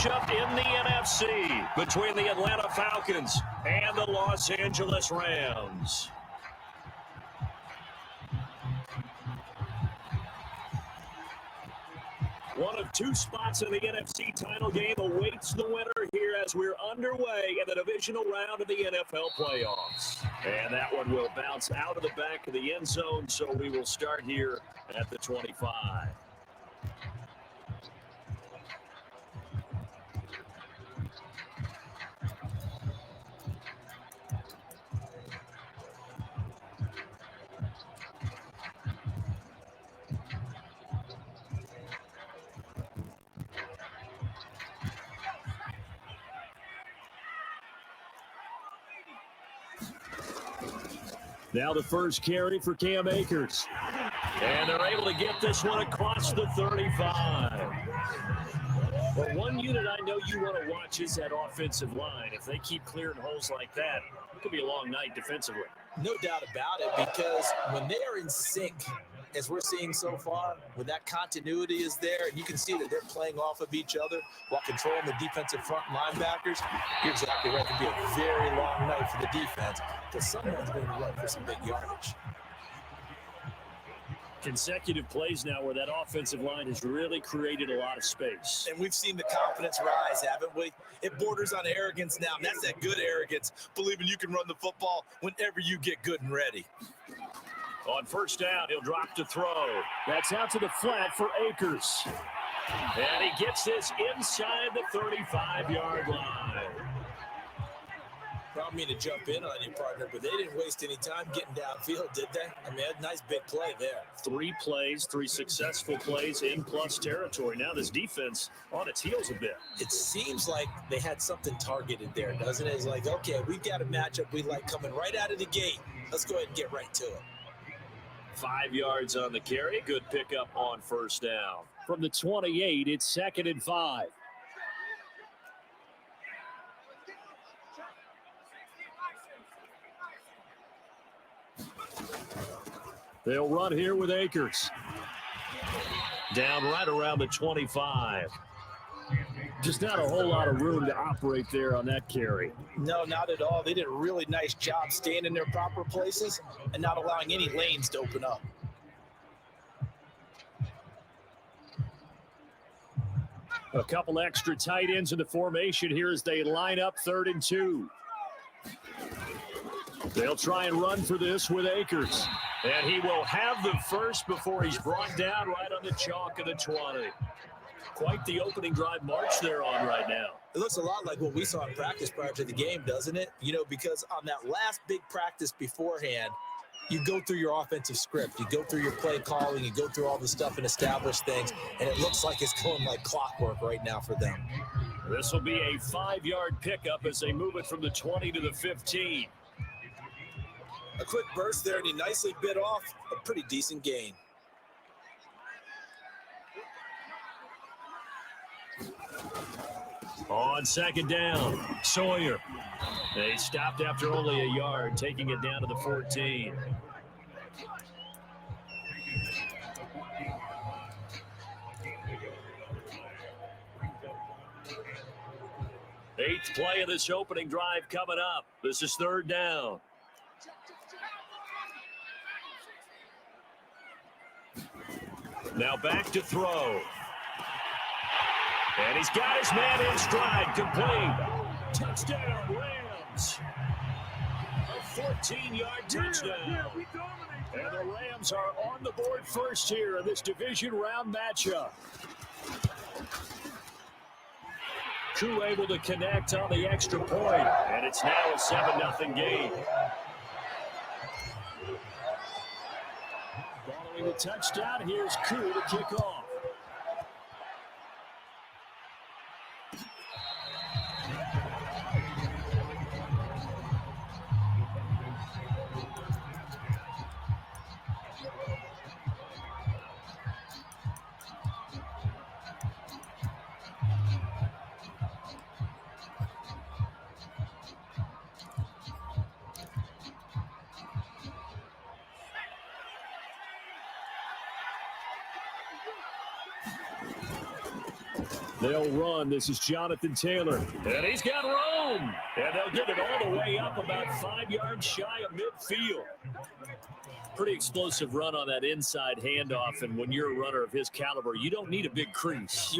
matchup in the NFC between the Atlanta Falcons and the Los Angeles Rams. One of two spots in the NFC title game awaits the winner here as we're underway in the divisional round of the NFL playoffs. And that one will bounce out of the back of the end zone, so we will start here at the 25. Now the first carry for Cam Akers. And they're able to get this one across the 35. Well, one unit I know you want to watch is that offensive line. If they keep clearing holes like that, it could be a long night defensively. No doubt about it, because when they are in sync, as we're seeing so far, when that continuity is there, and you can see that they're playing off of each other while controlling the defensive front linebackers, you're exactly right. It could be a very long night for the defense because someone's going to run for some big yardage. Consecutive plays now where that offensive line has really created a lot of space. And we've seen the confidence rise, haven't we? It borders on arrogance now, and that's that good arrogance, believing you can run the football whenever you get good and ready. On first down, he'll drop to throw. That's out to the flat for Akers. And he gets this inside the 35-yard line. I don't mean to jump in on you, partner, but they didn't waste any time getting downfield, did they? I mean, a nice big play there. 3 plays, 3 successful plays in plus territory. Now this defense on its heels a bit. It seems like they had something targeted there, doesn't it? It's like, okay, we've got a matchup we like coming right out of the gate. Let's go ahead and get right to it. 5 yards on the carry. Good pickup on first down. From the 28, it's 2nd and 5. They'll run here with Akers. Down right around the 25. Just not a whole lot of room to operate there on that carry. No, not at all. They did a really nice job staying in their proper places and not allowing any lanes to open up. A couple extra tight ends in the formation here as they line up 3rd and 2. They'll try and run for this with Akers. And he will have the first before he's brought down right on the chalk of the 20. Quite the opening drive march they're on right now. It looks a lot like what we saw in practice prior to the game, doesn't it? You know, because on that last big practice beforehand, you go through your offensive script. You go through your play calling. You go through all the stuff and establish things. And it looks like it's going like clockwork right now for them. This will be a 5-yard pickup as they move it from the 20 to the 15. A quick burst there, and he nicely bit off a pretty decent gain. On 2nd down, Sawyer. They stopped after only a yard, taking it down to the 14. Eighth play of this opening drive coming up. This is 3rd down. Now back to throw. And he's got his man in stride, complete. Touchdown, Rams. A 14-yard touchdown. And the Rams are on the board first here in this division round matchup. Koo able to connect on the extra point, and it's now a 7-0 game. Following the touchdown, here's Koo to kick off. They'll run. This is Jonathan Taylor. And he's got room. And they'll get it all the way up about 5 yards shy of midfield. Pretty explosive run on that inside handoff. And when you're a runner of his caliber, you don't need a big crease.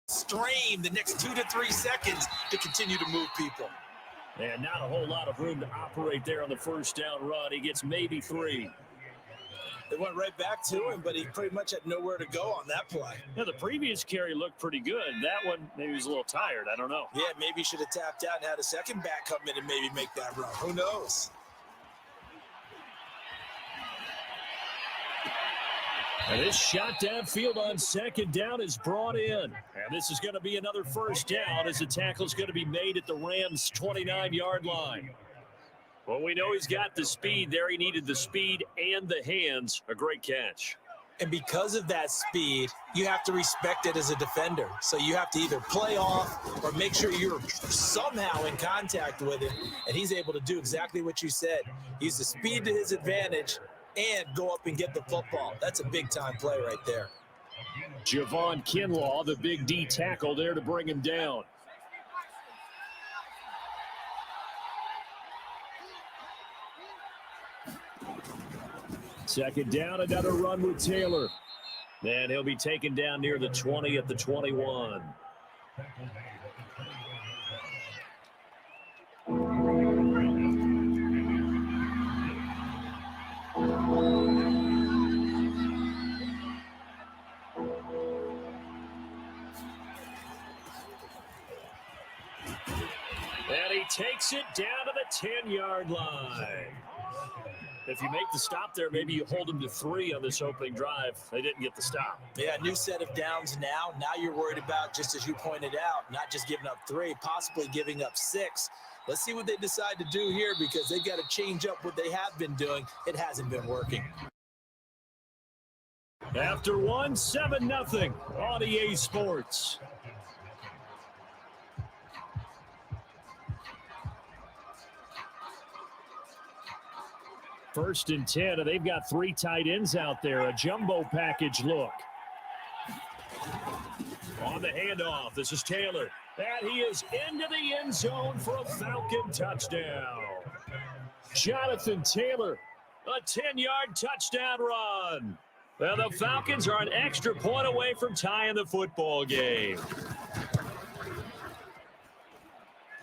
Strain the next 2 to 3 seconds to continue to move people. And not a whole lot of room to operate there on the first down run. He gets maybe 3. They went right back to him, but he pretty much had nowhere to go on that play. Yeah, the previous carry looked pretty good. That one, maybe he was a little tired. I don't know. Yeah, maybe he should have tapped out and had a second back come in and maybe make that run. Who knows? And this shot downfield on second down is brought in. And this is going to be another first down as the tackle is going to be made at the Rams' 29-yard line. Well, we know he's got the speed there. He needed the speed and the hands. A great catch. And because of that speed, you have to respect it as a defender. So you have to either play off or make sure you're somehow in contact with him. And he's able to do exactly what you said. Use the speed to his advantage and go up and get the football. That's a big-time play right there. Javon Kinlaw, the big D tackle there to bring him down. Second down, another run with Taylor. And he'll be taken down near the 20 at the 21. And he takes it down to the 10-yard line. If you make the stop there, maybe you hold them to 3 on this opening drive. They didn't get the stop. Yeah, new set of downs now. Now you're worried about, just as you pointed out, not just giving up 3, possibly giving up 6. Let's see what they decide to do here because they've got to change up what they have been doing. It hasn't been working. After 1, 7-0 on EA Sports. First and 10, and they've got 3 tight ends out there. A jumbo package look. On the handoff, this is Taylor. And he is into the end zone for a Falcon touchdown. Jonathan Taylor, a 10-yard touchdown run. Well, the Falcons are an extra point away from tying the football game.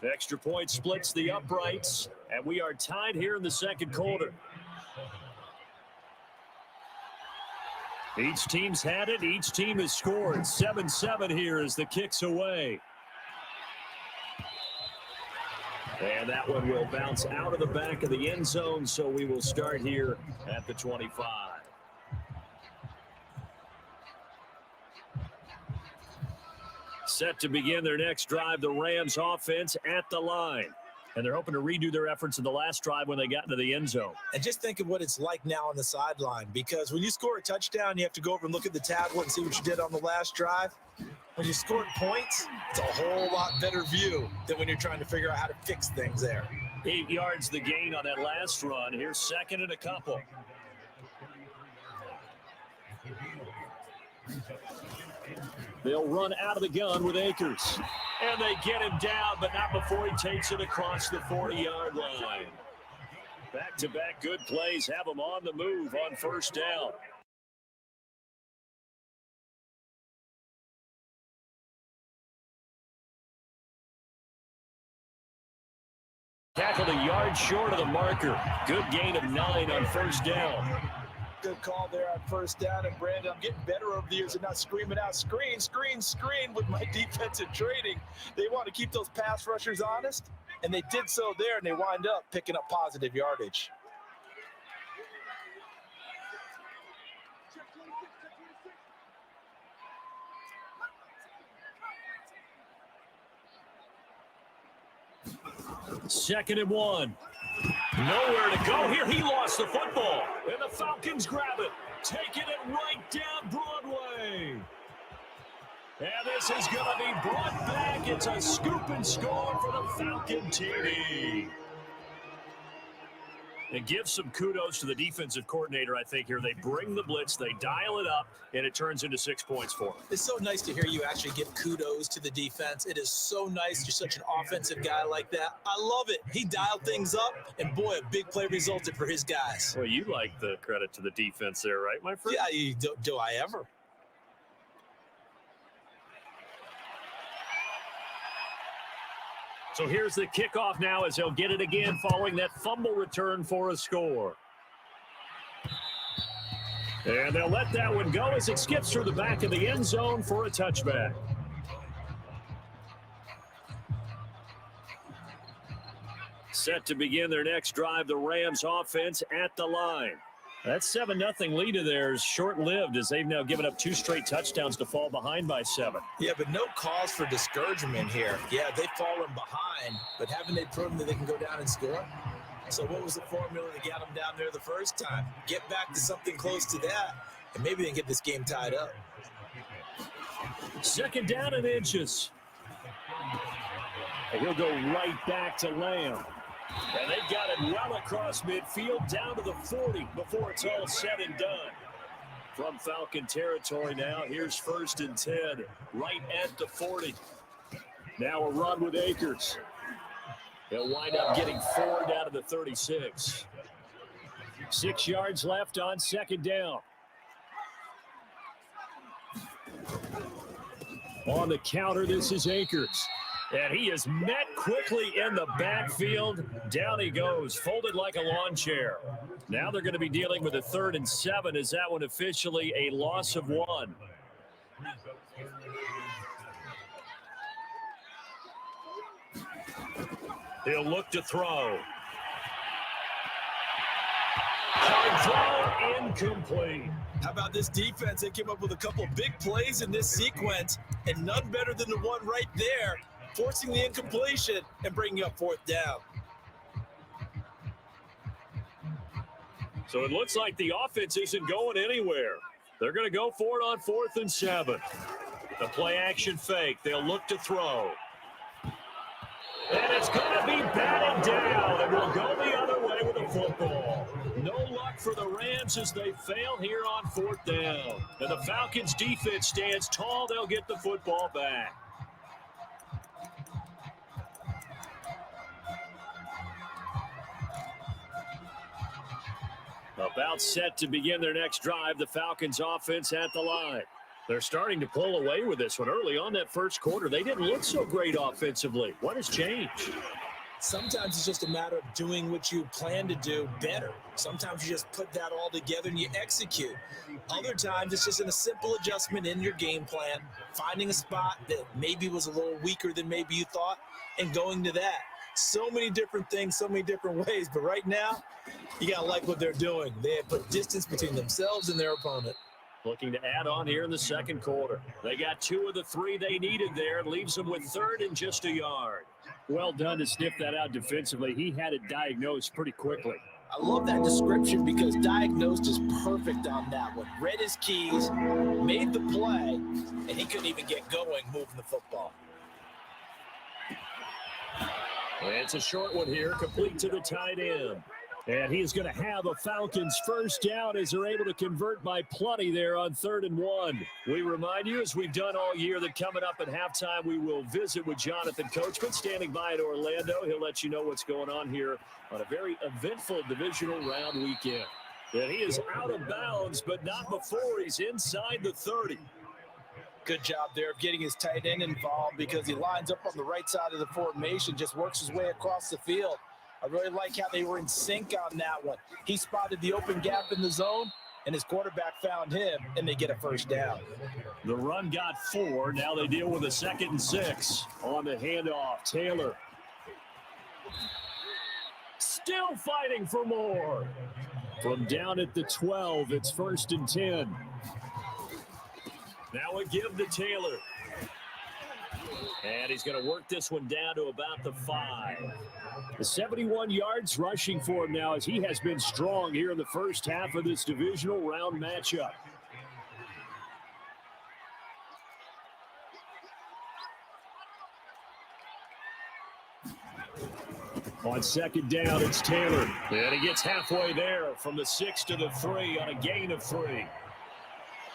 The extra point splits the uprights, and we are tied here in the second quarter. Each team's had it. Each team has scored. 7-7 here as the kick's away. And that one will bounce out of the back of the end zone, so we will start here at the 25. Set to begin their next drive, the Rams offense at the line. And they're hoping to redo their efforts in the last drive when they got into the end zone. And just think of what it's like now on the sideline, because when you score a touchdown, you have to go over and look at the tablet and see what you did on the last drive. When you scored points, it's a whole lot better view than when you're trying to figure out how to fix things there. 8 yards the gain on that last run. Here's second and a couple. They'll run out of the gun with Akers. And they get him down, but not before he takes it across the 40-yard line. Back-to-back good plays have him on the move on first down. Tackled a yard short of the marker. Good gain of 9 on first down. Good call there on first down. And, Brandon, I'm getting better over the years and not screaming out, screen, screen, screen with my defensive training. They want to keep those pass rushers honest, and they did so there, and they wind up picking up positive yardage. Second and 1. Nowhere to go here. He lost the football. And the Falcons grab it. Taking it right down Broadway. And this is going to be brought back. It's a scoop and score for the Falcon TD. And give some kudos to the defensive coordinator, I think, here. They bring the blitz, they dial it up, and it turns into 6 points for them. It's so nice to hear you actually give kudos to the defense. It is so nice. You're such an offensive guy like that. I love it. He dialed things up, and boy, a big play resulted for his guys. Well, you like the credit to the defense there, right, my friend? Yeah, do I ever? So here's the kickoff now as he'll get it again following that fumble return for a score. And they'll let that one go as it skips through the back of the end zone for a touchback. Set to begin their next drive, the Rams offense at the line. That 7-0 lead of theirs short-lived as they've now given up 2 straight touchdowns to fall behind by 7. Yeah, but no cause for discouragement here. Yeah, they've fallen behind, but haven't they proven that they can go down and score? So what was the formula that got them down there the first time? Get back to something close to that, and maybe they can get this game tied up. 2nd down and inches. And he'll go right back to Lamb. And they've got it well across midfield down to the 40 before it's all said and done. From Falcon territory now, here's 1st and 10, right at the 40. Now a run with Akers. He'll wind up getting 4 down to the 36. 6 yards left on 2nd down. On the counter, this is Akers. And he is met quickly in the backfield. Down he goes, folded like a lawn chair. Now they're going to be dealing with a 3rd and 7. Is that one officially a loss of 1? He'll look to throw. Hard throw, incomplete. How about this defense? They came up with a couple big plays in this sequence, and none better than the one right there, forcing the incompletion and bringing up 4th down. So it looks like the offense isn't going anywhere. They're going to go for it on 4th and 7. The play action fake. They'll look to throw. And it's going to be batted down, and we'll go the other way with the football. No luck for the Rams as they fail here on 4th down. And the Falcons defense stands tall. They'll get the football back. About set to begin their next drive, the Falcons offense at the line. They're starting to pull away with this one. Early on that first quarter, they didn't look so great offensively. What has changed? Sometimes it's just a matter of doing what you plan to do better. Sometimes you just put that all together and you execute. Other times it's just a simple adjustment in your game plan, finding a spot that maybe was a little weaker than maybe you thought, and going to that. So many different things, so many different ways. But right now, you got to like what they're doing. They have put distance between themselves and their opponent. Looking to add on here in the second quarter. They got 2 of the 3 they needed there. Leaves them with 3rd and just a yard. Well done to sniff that out defensively. He had it diagnosed pretty quickly. I love that description because diagnosed is perfect on that one. Read his keys, made the play, and he couldn't even get going moving the football. And it's a short one here, complete to the tight end. And he's going to have a Falcons 1st down as they're able to convert by plenty there on 3rd and 1. We remind you, as we've done all year, that coming up at halftime, we will visit with Jonathan Coachman standing by in Orlando. He'll let you know what's going on here on a very eventful divisional round weekend. And he is out of bounds, but not before he's inside the 30. Good job there of getting his tight end involved because he lines up on the right side of the formation, just works his way across the field. I really like how they were in sync on that one. He spotted the open gap in the zone, and his quarterback found him, and they get a 1st down. The run got 4. Now they deal with a 2nd and 6 on the handoff. Taylor still fighting for more. From down at the 12, it's 1st and 10. Now a give to Taylor. And he's going to work this one down to about the 5. The 71 yards rushing for him now as he has been strong here in the first half of this divisional round matchup. On second down, it's Taylor. And he gets halfway there from the 6 to the 3 on a gain of 3.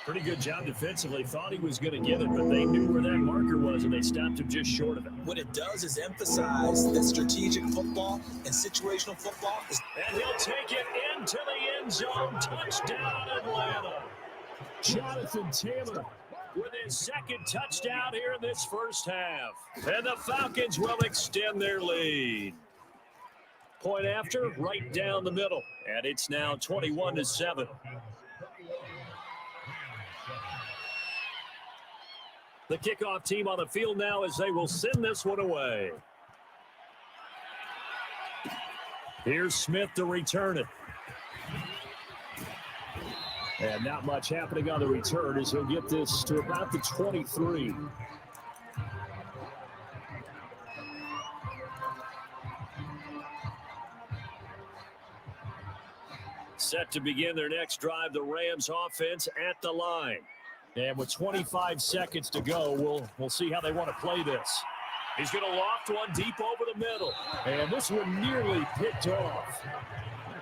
Pretty good job defensively. Thought he was going to get it, but they knew where that marker was, and they stopped him just short of it. What it does is emphasize that strategic football and situational football is... And he'll take it into the end zone. Touchdown, Atlanta. Jonathan Taylor with his second touchdown here in this first half. And the Falcons will extend their lead. Point after, right down the middle. And it's now 21-7. The kickoff team on the field now as they will send this one away. Here's Smith to return it. And not much happening on the return as he'll get this to about the 23. Set to begin their next drive, the Rams offense at the line. And with 25 seconds to go, we'll see how they want to play this. He's going to loft one deep over the middle. And this one nearly picked off.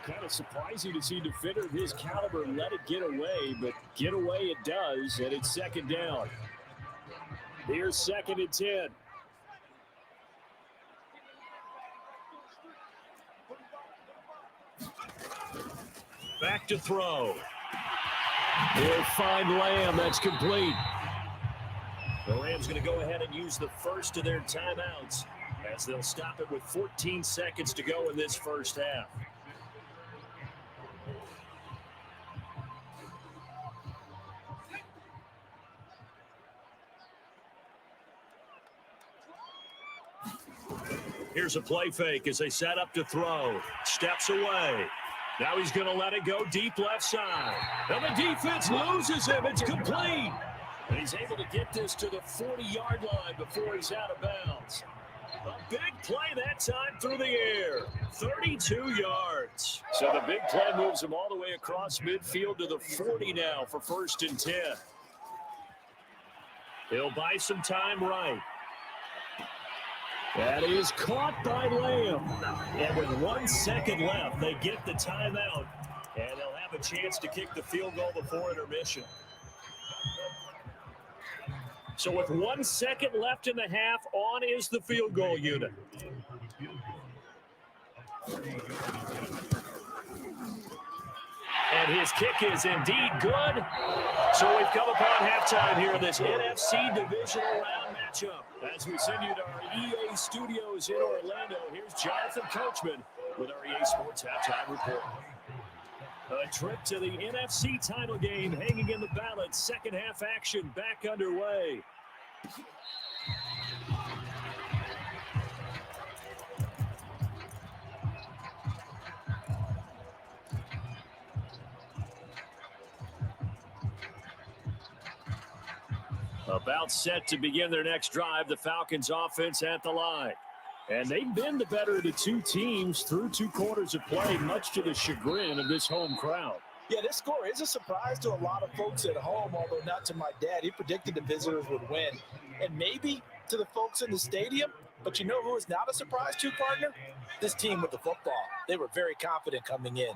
Kind of surprising to see a defender of his caliber let it get away, but get away it does, and it's second down. Here's 2nd and 10. Back to throw. He'll find Lamb. That's complete. The Rams going to go ahead and use the first of their timeouts as they'll stop it with 14 seconds to go in this first half. Here's a play fake as they set up to throw. Steps away. Now he's going to let it go deep left side. And the defense loses him. It's complete. And he's able to get this to the 40-yard line before he's out of bounds. A big play that time through the air. 32 yards. So the big play moves him all the way across midfield to the 40 now for 1st and 10. He'll buy some time right. That is caught by Lamb. And with 1 second left, they get the timeout. And they'll have a chance to kick the field goal before intermission. So with 1 second left in the half, on is the field goal unit. And his kick is indeed good. So we've come upon halftime here in this NFC Divisional Round matchup. As we send you to our EA studios in Orlando, here's Jonathan Coachman with our EA Sports Halftime Report. A trip to the NFC title game hanging in the balance. Second half action back underway. About set to begin their next drive, the Falcons offense at the line. And they've been the better of the two teams through 2 quarters of play, much to the chagrin of this home crowd. Yeah, this score is a surprise to a lot of folks at home, although not to my dad. He predicted the visitors would win. And maybe to the folks in the stadium, but you know who is not a surprise to, partner? This team with the football. They were very confident coming in.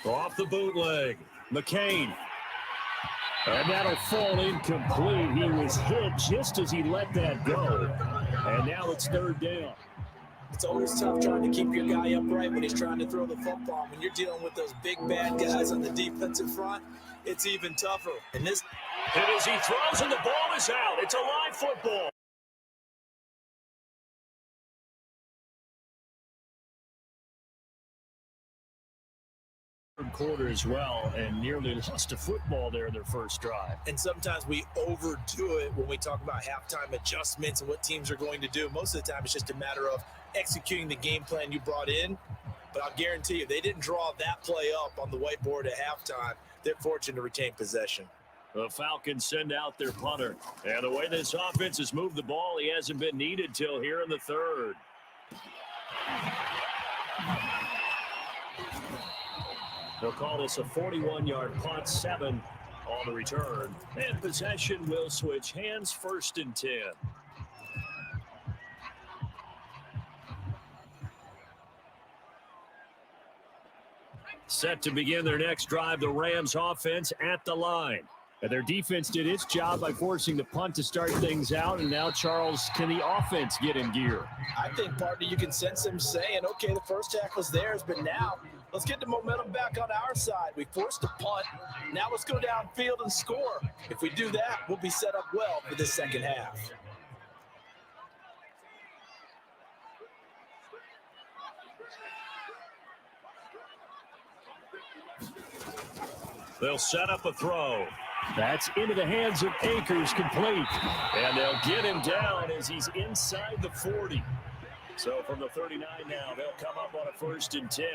Off the bootleg, McCain. And that'll fall incomplete. He was hit just as he let that go. And now it's 3rd down. It's always tough trying to keep your guy upright when he's trying to throw the football. When you're dealing with those big bad guys on the defensive front, it's even tougher. And as he throws and the ball is out. It's a live football. Quarter as well, and nearly lost a football there in their first drive. And sometimes we overdo it when we talk about halftime adjustments and what teams are going to do. Most of the time it's just a matter of executing the game plan you brought in. But I'll guarantee you, they didn't draw that play up on the whiteboard at halftime. They're fortunate to retain possession. The Falcons send out their punter. And the way this offense has moved the ball, he hasn't been needed till here in the 3rd. They'll call this a 41-yard punt, 7 on the return. And possession will switch hands, 1st and 10. Set to begin their next drive, the Rams offense at the line. And their defense did its job by forcing the punt to start things out. And now, Charles, can the offense get in gear? I think, partner, you can sense him saying, okay, the first tackle's theirs, but now let's get the momentum back on our side. We forced a punt. Now let's go downfield and score. If we do that, we'll be set up well for the second half. They'll set up a throw. That's into the hands of Akers, complete. And they'll get him down as he's inside the 40. So from the 39 now, they'll come up on a 1st and 10.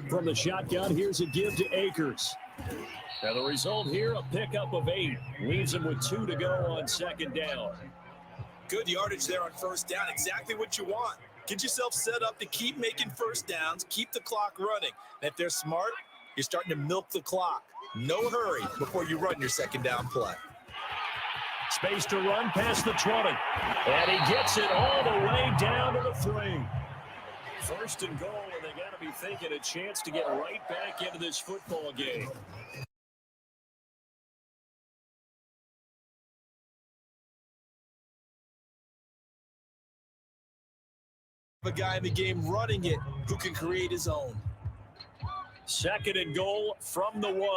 From the shotgun, here's a give to Akers. Now the result here, a pickup of 8. Leaves him with 2 to go on 2nd down. Good yardage there on 1st down. Exactly what you want. Get yourself set up to keep making 1st downs, keep the clock running. And if they're smart, you're starting to milk the clock. No hurry before you run your 2nd down play. Space to run past the 20. And he gets it all the way down to the 3. 1st and goal, and they got to be thinking a chance to get right back into this football game. A guy in the game running it who can create his own. 2nd and goal from the 1.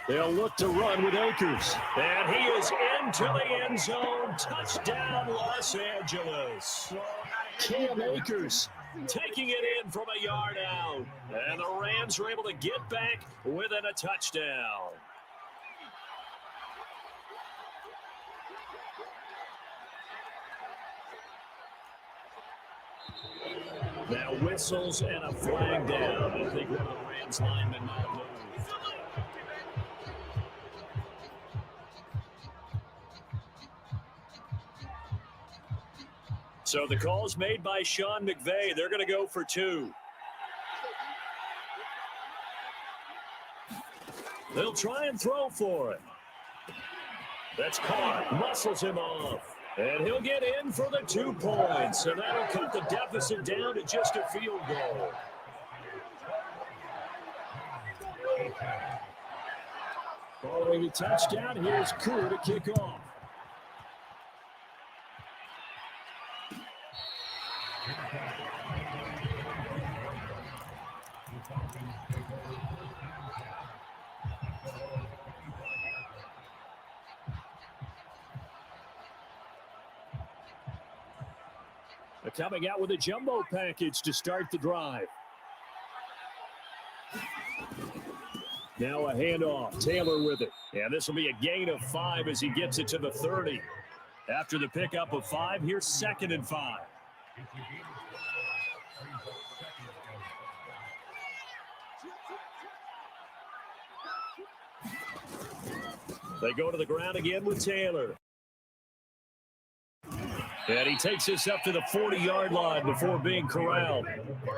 They'll look to run with Akers. And he is into the end zone. Touchdown, Los Angeles. Cam Akers taking it in from a yard out. And the Rams are able to get back within a touchdown. Now whistles and a flag down. I think one of the Rams linemen might have moved. So the call's made by Sean McVay. They're going to go for 2. They'll try and throw for it. That's caught. Muscles him off. And he'll get in for the 2 points. And that'll cut the deficit down to just a field goal. Following the touchdown, here's Kerr to kick off. Coming out with a jumbo package to start the drive. Now a handoff. Taylor with it. And this will be a gain of 5 as he gets it to the 30. After the pickup of 5, here's 2nd and 5. They go to the ground again with Taylor. And he takes this up to the 40-yard line before being corralled.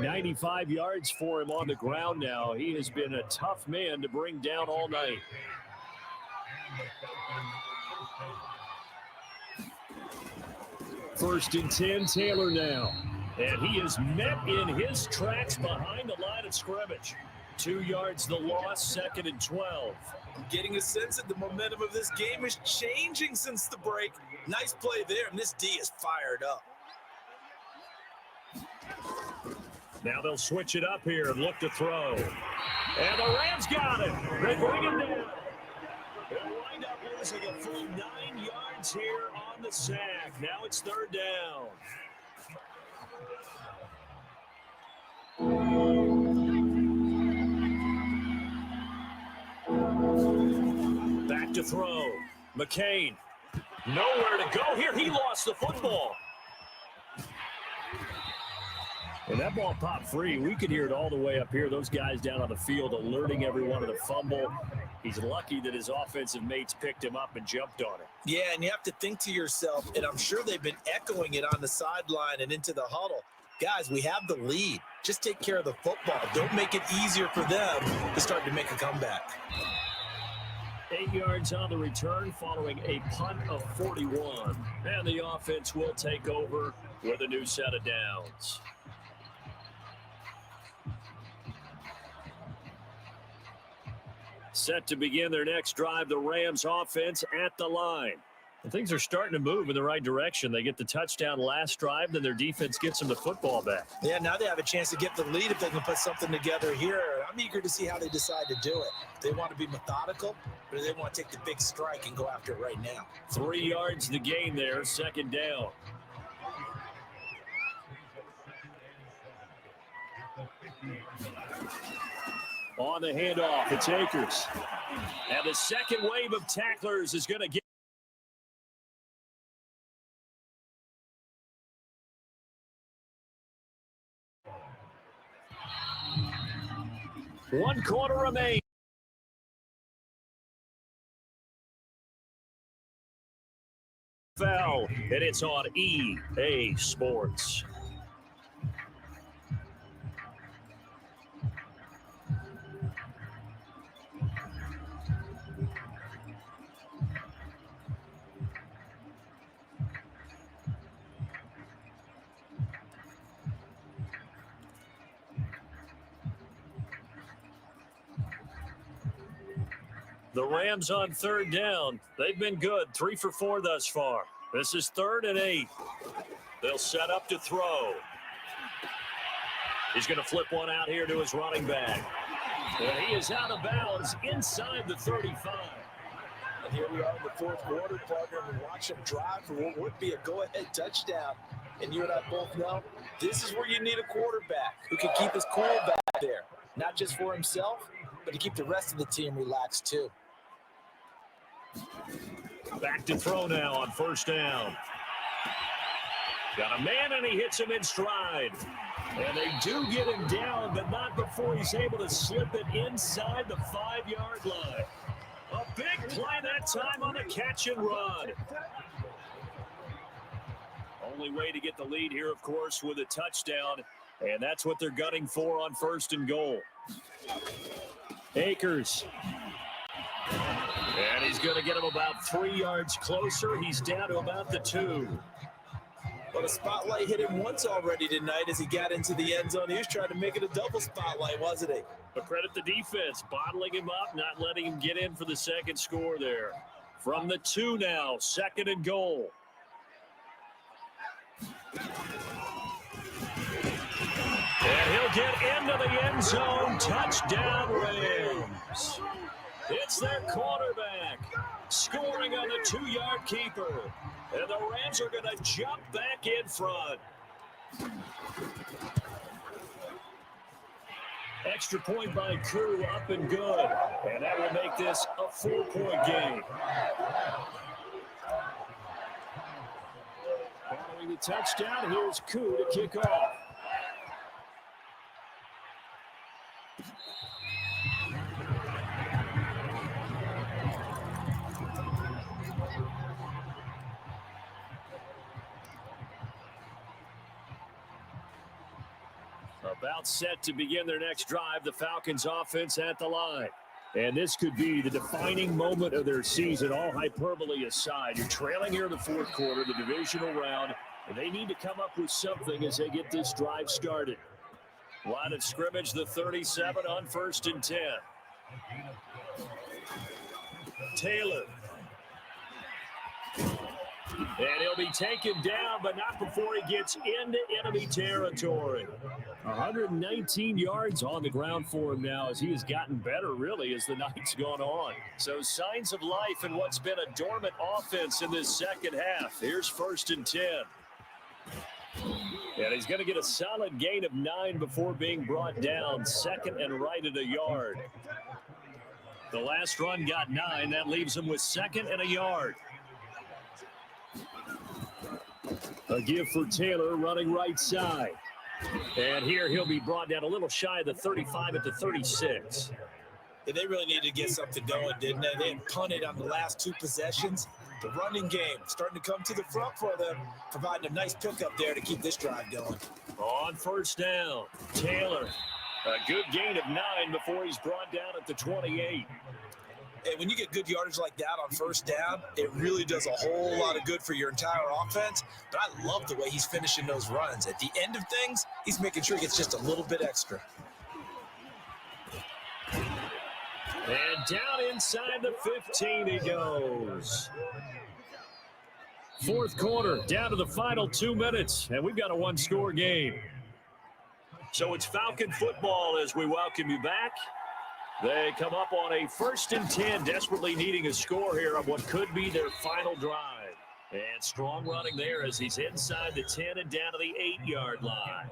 95 yards for him on the ground now. He has been a tough man to bring down all night. First and 10, Taylor now. And he is met in his tracks behind the line of scrimmage. 2 yards the loss, 2nd and 12. I'm getting a sense that the momentum of this game is changing since the break. Nice play there, and this D is fired up. Now they'll switch it up here and look to throw. And the Rams got it. They bring him down. They'll wind up losing a full 9 yards here on the sack. Now it's 3rd down. Back to throw. McCain. Nowhere to go here. He lost the football. And that ball popped free. We could hear it all the way up here. Those guys down on the field alerting everyone of the fumble. He's lucky that his offensive mates picked him up and jumped on it. Yeah, and you have to think to yourself, and I'm sure they've been echoing it on the sideline and into the huddle. Guys, we have the lead. Just take care of the football. Don't make it easier for them to start to make a comeback. 8 yards on the return following a punt of 41. And the offense will take over with a new set of downs. Set to begin their next drive, the Rams offense at the line. And things are starting to move in the right direction. They get the touchdown last drive, then their defense gets them the football back. Yeah, now they have a chance to get the lead if they can put something together here. I'm eager to see how they decide to do it. They want to be methodical, or they want to take the big strike and go after it right now. 3 yards the gain there, second down. On the handoff, it's Akers. And the second wave of tacklers is going to get. One quarter remains. And it's on EA Sports. The Rams on third down. They've been good, 3 for 4 thus far. This is 3rd and 8. They'll set up to throw. He's going to flip one out here to his running back. And he is out of bounds inside the 35. And here we are in the fourth quarter, partner, and watch him drive for what would be a go-ahead touchdown. And you and I both know this is where you need a quarterback who can keep his cool back there, not just for himself, but to keep the rest of the team relaxed too. Back to throw now on first down. Got a man, and he hits him in stride. And they do get him down, but not before he's able to slip it inside the 5-yard line. A big play that time on the catch and run. Only way to get the lead here, of course, with a touchdown. And that's what they're gunning for on 1st and goal. Akers. And he's going to get him about 3 yards closer. He's down to about the 2. Well, the spotlight hit him once already tonight as he got into the end zone. He was trying to make it a double spotlight, wasn't he? But credit the defense, bottling him up, not letting him get in for the second score there. From the 2 now, 2nd and goal. And he'll get into the end zone. Touchdown, Rams. It's their quarterback scoring on the 2-yard keeper. And the Rams are going to jump back in front. Extra point by Koo, up and good. And that will make this a 4-point game. Following the touchdown, here's Koo to kick off. About set to begin their next drive, the Falcons offense at the line. And this could be the defining moment of their season, all hyperbole aside. You're trailing here in the fourth quarter, the divisional round, and they need to come up with something as they get this drive started. Line of scrimmage, the 37 on 1st and 10. Taylor. And he'll be taken down, but not before he gets into enemy territory. 119 yards on the ground for him now as he has gotten better, really, as the night's gone on. So signs of life in what's been a dormant offense in this second half. Here's 1st and 10. And he's going to get a solid gain of 9 before being brought down. 2nd and right at a yard. The last run got 9. That leaves him with 2nd and a yard. A give for Taylor running right side. And here he'll be brought down a little shy of the 35 at the 36. Yeah, they really needed to get something going, didn't they? They had punted on the last 2 possessions. The running game starting to come to the front for them, providing a nice pickup there to keep this drive going. On 1st down, Taylor. A good gain of 9 before he's brought down at the 28. And when you get good yardage like that on first down, it really does a whole lot of good for your entire offense. But I love the way he's finishing those runs. At the end of things, he's making sure he gets just a little bit extra. And down inside the 15 he goes. Fourth quarter, down to the final 2 minutes, and we've got a one-score game. So it's Falcon football as we welcome you back. They come up on a 1st and 10, desperately needing a score here on what could be their final drive. And strong running there as he's inside the 10 and down to the 8-yard line.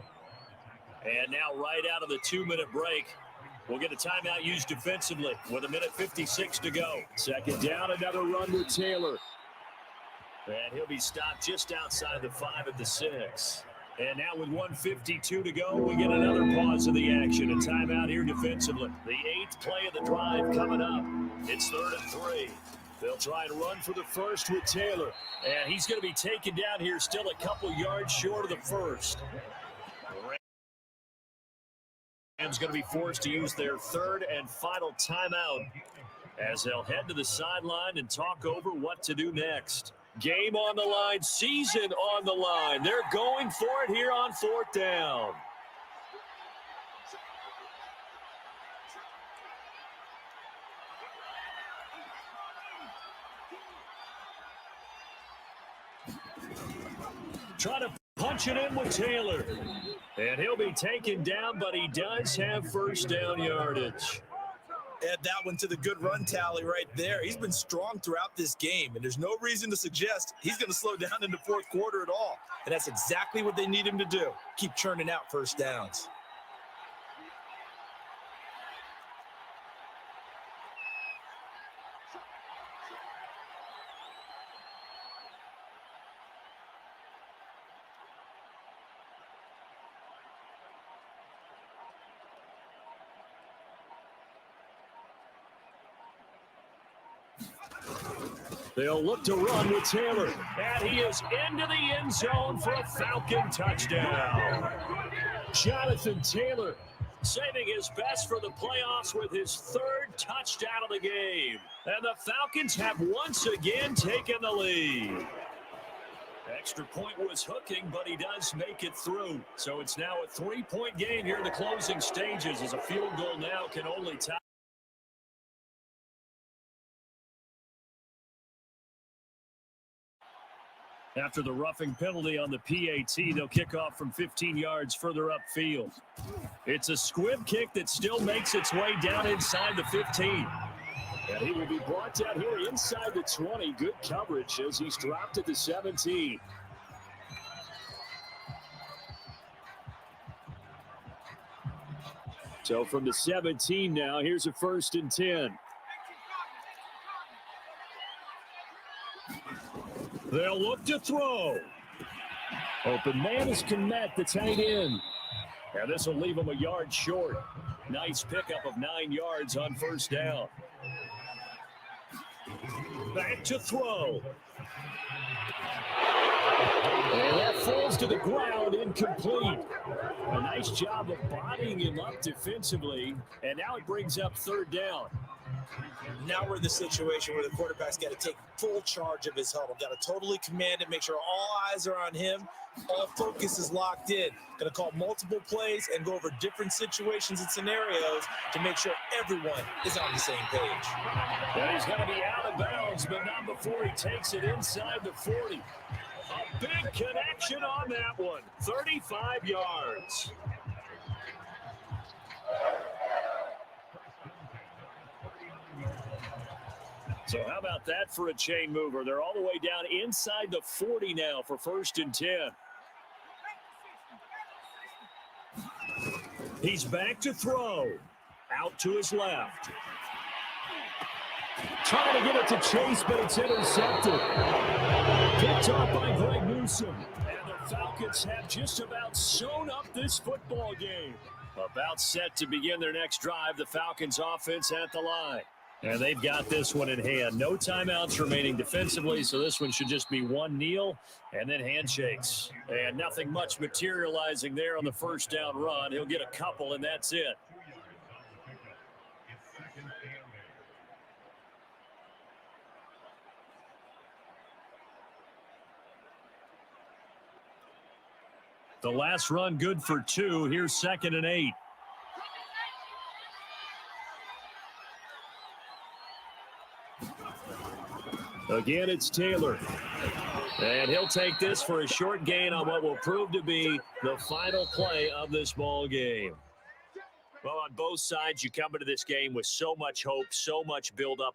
And now right out of the 2-minute break, we'll get a timeout used defensively with 1:56 to go. Second down, another run with Taylor. And he'll be stopped just outside the 5 at the 6. And now with 1:52 to go, we get another pause of the action. A timeout here defensively. The 8th play of the drive coming up. It's 3rd and 3. They'll try and run for the first with Taylor. And he's going to be taken down here still a couple yards short of the first. Rams going to be forced to use their 3rd and final timeout as they'll head to the sideline and talk over what to do next. Game on the line, season on the line. They're going for it here on 4th down. Trying to punch it in with Taylor. And he'll be taken down, but he does have first down yardage. Add that one to the good run tally right there. He's been strong throughout this game, and there's no reason to suggest he's going to slow down in the 4th quarter at all. And that's exactly what they need him to do. Keep churning out first downs. They'll look to run with Taylor, and he is into the end zone for a Falcon touchdown. Jonathan Taylor saving his best for the playoffs with his 3rd touchdown of the game. And the Falcons have once again taken the lead. Extra point was hooking, but he does make it through. So it's now a 3-point game here in the closing stages as a field goal now can only tie. After the roughing penalty on the PAT, they'll kick off from 15 yards further upfield. It's a squib kick that still makes its way down inside the 15. And he will be brought down here inside the 20. Good coverage as he's dropped at the 17. So from the 17 now, here's a 1st and 10. They'll look to throw. Open man is Kmet, the tight end. And this will leave him a yard short. Nice pickup of 9 yards on first down. Back to throw. And that falls to the ground, incomplete. A nice job of bodying him up defensively. And now it brings up 3rd down. Now we're in the situation where the quarterback's got to take full charge of his huddle. Got to totally command it, make sure all eyes are on him. All focus is locked in. Going to call multiple plays and go over different situations and scenarios to make sure everyone is on the same page. And he's going to be out of bounds, but not before he takes it inside the 40. A big connection on that one. 35 yards. So how about that for a chain mover? They're all the way down inside the 40 now for 1st and 10. He's back to throw. Out to his left. Trying to get it to Chase, but it's intercepted. Picked off by Greg Newsome. And the Falcons have just about sewn up this football game. About set to begin their next drive, the Falcons offense at the line. And they've got this one in hand. No timeouts remaining defensively, so this one should just be one kneel and then handshakes. And nothing much materializing there on the first down run. He'll get a couple, and that's it. The last run good for 2. Here's 2nd and 8. Again, it's Taylor. And he'll take this for a short gain on what will prove to be the final play of this ball game. Well, on both sides, you come into this game with so much hope, so much build-up.